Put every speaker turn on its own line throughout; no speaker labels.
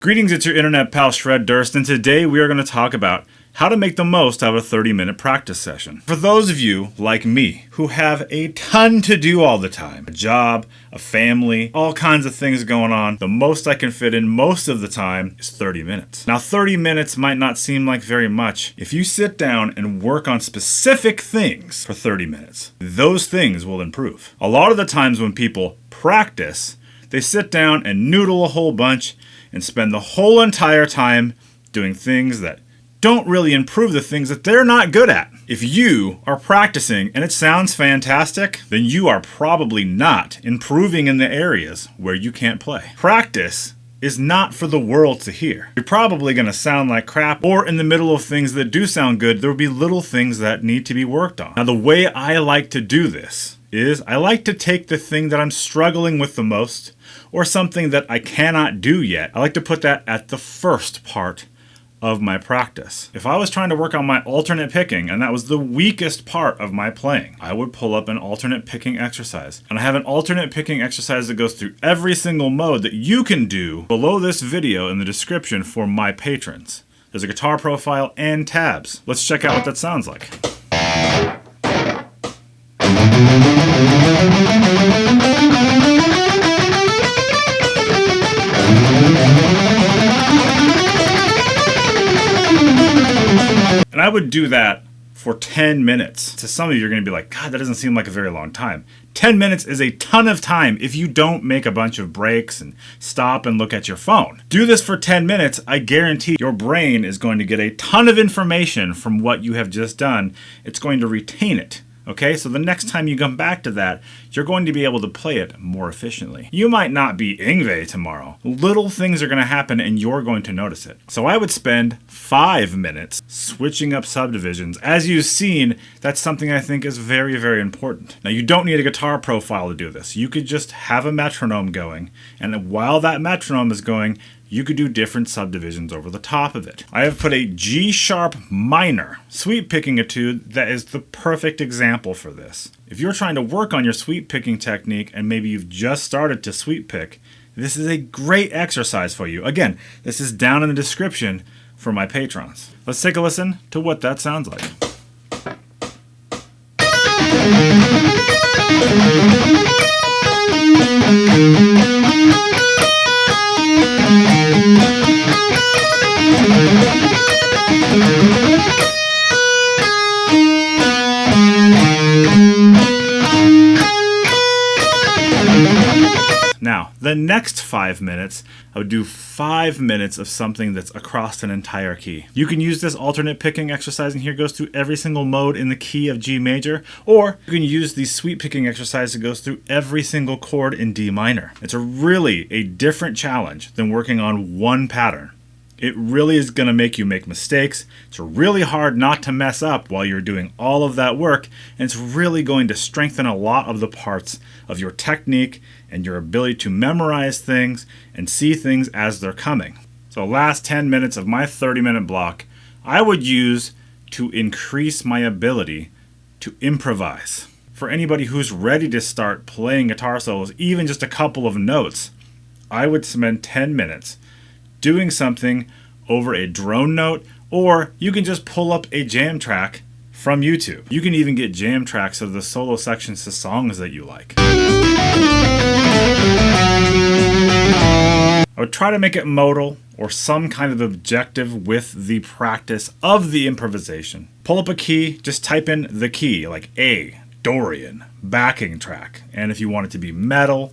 Greetings, it's your internet pal Shred Durst, and today we are going to talk about how to make the most out of a 30-minute practice session. For those of you, like me, who have a ton to do all the time, a job, a family, all kinds of things going on, the most I can fit in most of the time is 30 minutes. Now 30 minutes might not seem like very much. If you sit down and work on specific things for 30 minutes, those things will improve. A lot of the times when people practice, they sit down and noodle a whole bunch and spend the whole entire time doing things that don't really improve the things that they're not good at. If you are practicing and it sounds fantastic, then you are probably not improving in the areas where you can't play. Practice is not for the world to hear. You're probably going to sound like crap, or in the middle of things that do sound good, there will be little things that need to be worked on. Now, the way I like to do this is I like to take the thing that I'm struggling with the most, or something that I cannot do yet. I like to put that at the first part of my practice. If I was trying to work on my alternate picking, and that was the weakest part of my playing, I would pull up an alternate picking exercise. And I have an alternate picking exercise that goes through every single mode that you can do below this video in the description for my patrons. There's a guitar profile and tabs. Let's check out what that sounds like. And I would do that for 10 minutes. To some of you, you're going to be like, God, that doesn't seem like a very long time. 10 minutes is a ton of time if you don't make a bunch of breaks and stop and look at your phone. Do this for 10 minutes. I guarantee your brain is going to get a ton of information from what you have just done. It's going to retain it. Okay, so the next time you come back to that, you're going to be able to play it more efficiently. You might not be Yngwie tomorrow. Little things are going to happen and you're going to notice it. So I would spend 5 minutes switching up subdivisions. As you've seen, that's something I think is very, very important. Now, you don't need a guitar profile to do this. You could just have a metronome going, and while that metronome is going, you could do different subdivisions over the top of it. I have put a G sharp minor sweep picking etude that is the perfect example for this. If you're trying to work on your sweep picking technique and maybe you've just started to sweep pick, this is a great exercise for you. Again, this is down in the description for my patrons. Let's take a listen to what that sounds like. Now, the next 5 minutes, I would do 5 minutes of something that's across an entire key. You can use this alternate picking exercise in here, goes through every single mode in the key of G major, or you can use the sweep picking exercise that goes through every single chord in D minor. It's a different challenge than working on one pattern. It really is going to make you make mistakes. It's really hard not to mess up while you're doing all of that work, and it's really going to strengthen a lot of the parts of your technique and your ability to memorize things and see things as they're coming. So last 10 minutes of my 30-minute block, I would use to increase my ability to improvise. For anybody who's ready to start playing guitar solos, even just a couple of notes, I would spend 10 minutes doing something over a drone note, or you can just pull up a jam track from YouTube. You can even get jam tracks of the solo sections to songs that you like. I would try to make it modal or some kind of objective with the practice of the improvisation. Pull up a key, just type in the key, like A, Dorian, backing track. And if you want it to be metal,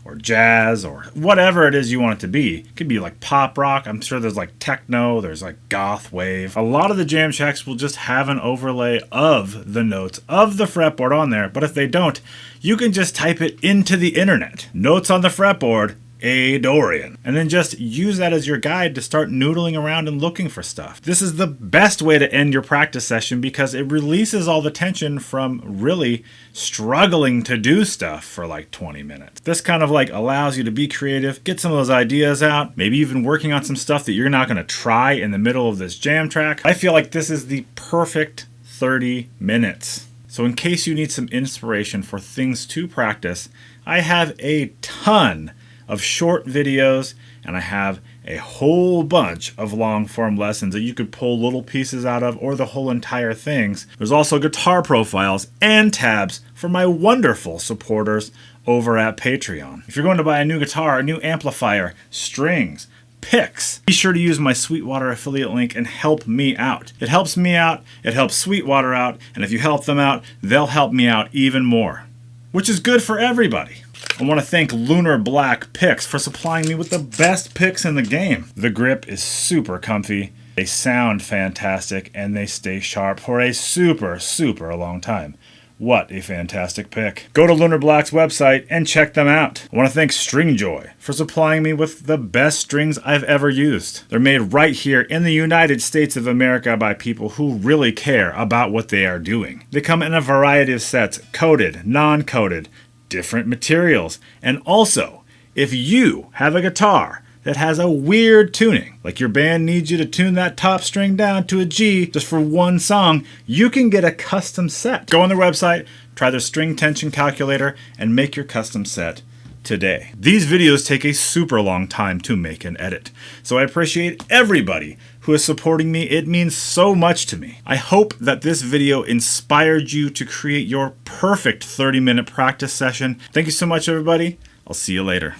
or jazz, or whatever it is you want it to be. It could be like pop rock. I'm sure there's like techno, there's like goth wave. A lot of the jam tracks will just have an overlay of the notes of the fretboard on there, but if they don't, you can just type it into the internet. Notes on the fretboard, A Dorian. And then just use that as your guide to start noodling around and looking for stuff. This is the best way to end your practice session because it releases all the tension from really struggling to do stuff for like 20 minutes. This kind of like allows you to be creative, get some of those ideas out, maybe even working on some stuff that you're not going to try in the middle of this jam track. I feel like this is the perfect 30 minutes. So in case you need some inspiration for things to practice, I have a ton of short videos and I have a whole bunch of long form lessons that you could pull little pieces out of or the whole entire things. There's also guitar profiles and tabs for my wonderful supporters over at Patreon. If you're going to buy a new guitar, a new amplifier, strings, picks, be sure to use my Sweetwater affiliate link and help me out. It helps me out, it helps Sweetwater out, and if you help them out, they'll help me out even more, which is good for everybody. I want to thank Lunar Black Picks for supplying me with the best picks in the game. The grip is super comfy, they sound fantastic, and they stay sharp for a super long time. What a fantastic pick. Go to Lunar Black's website and check them out. I want to thank Stringjoy for supplying me with the best strings I've ever used. They're made right here in the United States of America by people who really care about what they are doing. They come in a variety of sets, coated, non-coated, different materials, and also, if you have a guitar that has a weird tuning, like your band needs you to tune that top string down to a G just for one song, you can get a custom set. Go on their website, try their string tension calculator, and make your custom set today. These videos take a super long time to make and edit, so I appreciate everybody who is supporting me. It means so much to me. I hope that this video inspired you to create your perfect 30-minute practice session. Thank you so much, everybody. I'll see you later.